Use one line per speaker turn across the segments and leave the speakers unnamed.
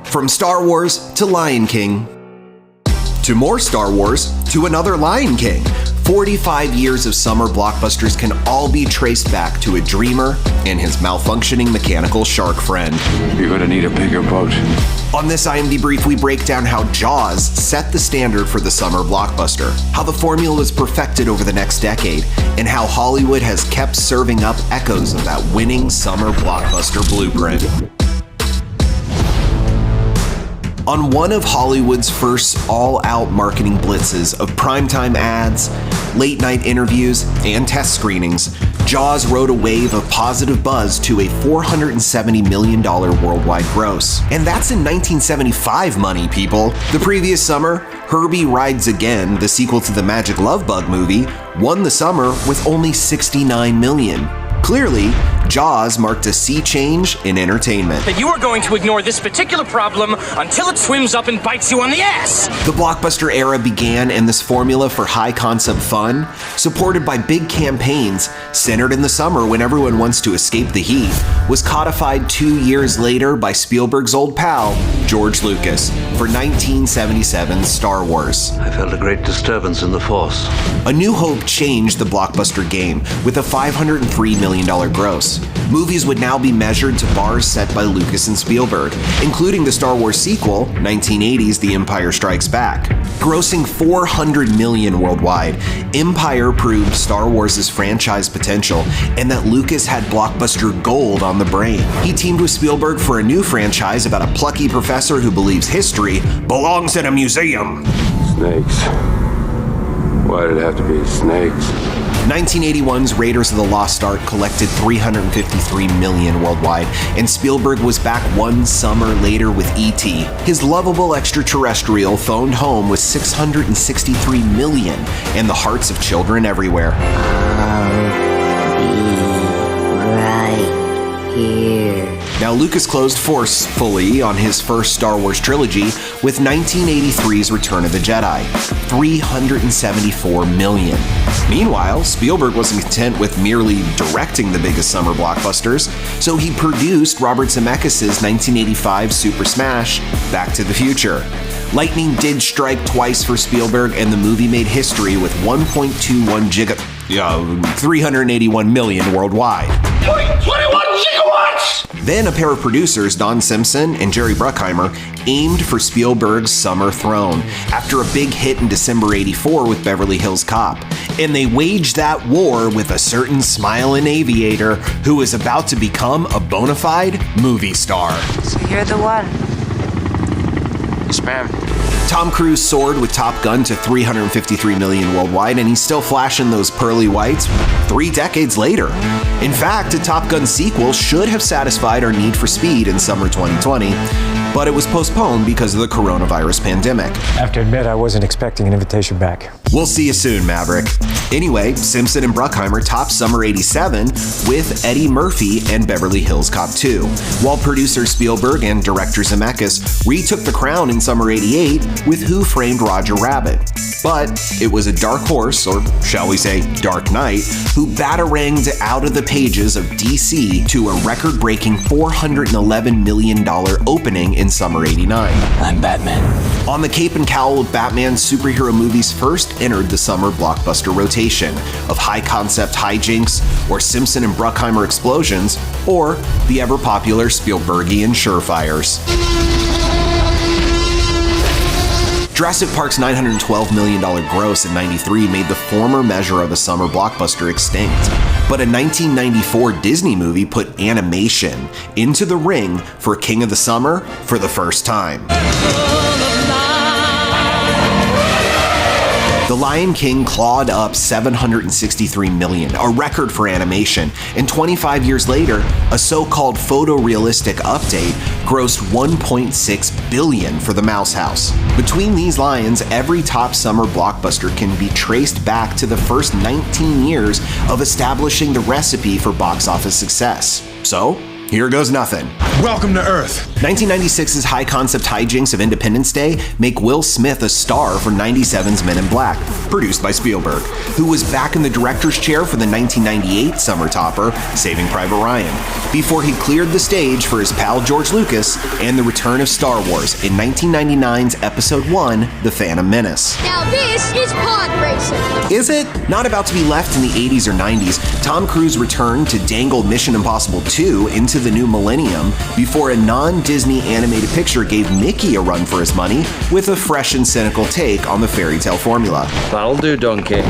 From Star Wars to Lion King, to more Star Wars, to another Lion King. 45 years of summer blockbusters can all be traced back to a dreamer and his malfunctioning mechanical shark friend.
You're gonna need a bigger boat.
On this IMDb Brief, we break down how Jaws set the standard for the summer blockbuster, how the formula was perfected over the next decade, and how Hollywood has kept serving up echoes of that winning summer blockbuster blueprint. On one of Hollywood's first all-out marketing blitzes of primetime ads, late-night interviews, and test screenings, Jaws rode a wave of positive buzz to a $470 million worldwide gross. And that's in 1975 money, people. The previous summer, Herbie Rides Again, the sequel to the Magic Love Bug movie, won the summer with only $69 million. Clearly, Jaws marked a sea change in entertainment.
That you are going to ignore this particular problem until it swims up and bites you on the ass.
The blockbuster era began, and this formula for high-concept fun, supported by big campaigns centered in the summer when everyone wants to escape the heat, was codified 2 years later by Spielberg's old pal, George Lucas, for 1977's Star Wars.
I felt a great disturbance in the Force.
A New Hope changed the blockbuster game with a $503 million gross. Movies would now be measured to bars set by Lucas and Spielberg, including the Star Wars sequel, 1980's The Empire Strikes Back. Grossing $400 million worldwide, Empire proved Star Wars' franchise potential and that Lucas had blockbuster gold on the brain. He teamed with Spielberg for a new franchise about a plucky professor who believes history belongs in a museum.
Snakes. Why did it have to be snakes?
1981's Raiders of the Lost Ark collected $353 million worldwide, and Spielberg was back one summer later with E.T. His lovable extraterrestrial phoned home with $663 million and the hearts of children everywhere.
Right here.
Now, Lucas closed forcefully on his first Star Wars trilogy with 1983's Return of the Jedi, $374 million. Meanwhile, Spielberg wasn't content with merely directing the biggest summer blockbusters, so he produced Robert Zemeckis' 1985 super smash, Back to the Future. Lightning did strike twice for Spielberg, and the movie made history with 381 million worldwide.
21 gigawatts!
Then a pair of producers, Don Simpson and Jerry Bruckheimer, aimed for Spielberg's summer throne after a big hit in December '84 with Beverly Hills Cop. And they waged that war with a certain smiling aviator who was about to become a bona fide movie star.
So you're the one.
Yes, ma'am.
Tom Cruise soared with Top Gun to $353 million worldwide, and he's still flashing those pearly whites 3 decades later. In fact, a Top Gun sequel should have satisfied our need for speed in summer 2020, but it was postponed because of the coronavirus pandemic.
I have to admit, I wasn't expecting an invitation back.
We'll see you soon, Maverick. Anyway, Simpson and Bruckheimer topped summer '87 with Eddie Murphy and Beverly Hills Cop 2, while producer Spielberg and director Zemeckis retook the crown in summer '88 with Who Framed Roger Rabbit. But it was a dark horse, or shall we say Dark Knight, who bataranged out of the pages of DC to a record-breaking $411 million opening in summer '89.
I'm Batman.
On the cape and cowl of Batman, superhero movies first entered the summer blockbuster rotation of high-concept hijinks, or Simpson and Bruckheimer explosions, or the ever-popular Spielbergian surefires. Jurassic Park's $912 million gross in '93 made the former measure of a summer blockbuster extinct. But a 1994 Disney movie put animation into the ring for King of the Summer for the first time. The Lion King clawed up $763 million, a record for animation, and 25 years later, a so-called photorealistic update grossed $1.6 billion for the Mouse House. Between these lions, every top summer blockbuster can be traced back to the first 19 years of establishing the recipe for box office success. So, here goes nothing.
Welcome to Earth.
1996's high-concept hijinks of Independence Day make Will Smith a star for 97's Men in Black, produced by Spielberg, who was back in the director's chair for the 1998 summer topper, Saving Private Ryan, before he cleared the stage for his pal George Lucas and the return of Star Wars in 1999's Episode 1, The Phantom Menace.
Now this is pod racing.
Is it? Not about to be left in the 80s or 90s, Tom Cruise returned to dangle Mission Impossible 2 into the new millennium before a non-Disney animated picture gave Mickey a run for his money with a fresh and cynical take on the fairy tale formula.
That'll do, Donkey.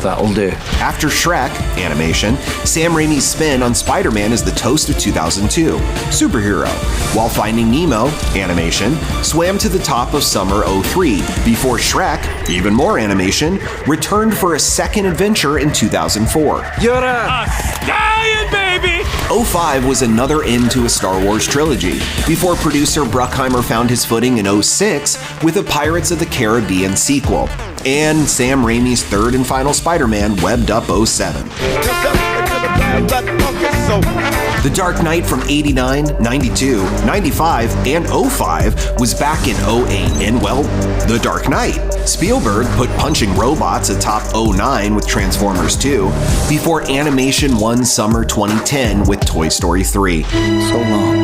That'll do.
After Shrek, animation, Sam Raimi's spin on Spider-Man is the toast of 2002, superhero, while Finding Nemo, animation, swam to the top of summer 03, before Shrek, even more animation, returned for a second adventure in 2004.
You're a
Stallion, baby!
05 was another end to a Star Wars trilogy, before producer Bruckheimer found his footing in 06 with a Pirates of the Caribbean sequel, and Sam Raimi's third and final Spider-Man webbed up 07. The Dark Knight from 89, 92, 95, and 05 was back in 08, and well, The Dark Knight. Spielberg put punching robots atop 09 with Transformers 2, before animation won summer 2010 with Toy Story 3.
So long,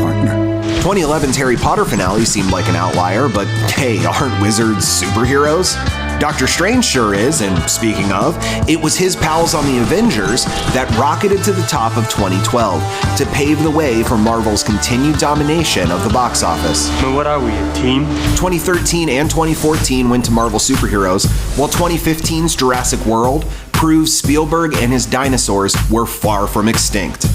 partner.
2011's Harry Potter finale seemed like an outlier, but hey, aren't wizards superheroes? Doctor Strange sure is, and speaking of, it was his pals on the Avengers that rocketed to the top of 2012 to pave the way for Marvel's continued domination of the box office.
But what are we, a team?
2013 and 2014 went to Marvel superheroes, while 2015's Jurassic World proves Spielberg and his dinosaurs were far from extinct.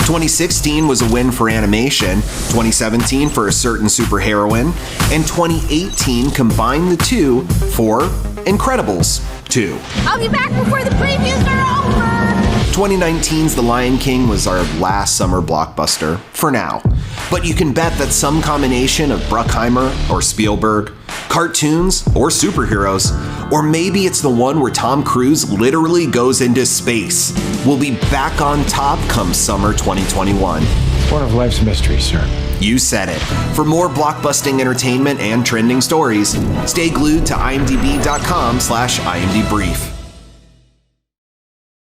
2016 was a win for animation, 2017 for a certain superheroine, and 2018 combined the two for Incredibles 2.
I'll be back before the previews are over.
2019's The Lion King was our last summer blockbuster, for now. But you can bet that some combination of Bruckheimer or Spielberg, cartoons or superheroes, or maybe it's the one where Tom Cruise literally goes into space, will be back on top come summer 2021.
One of life's mysteries, sir.
You said it. For more blockbusting entertainment and trending stories, stay glued to imdb.com/imdbrief.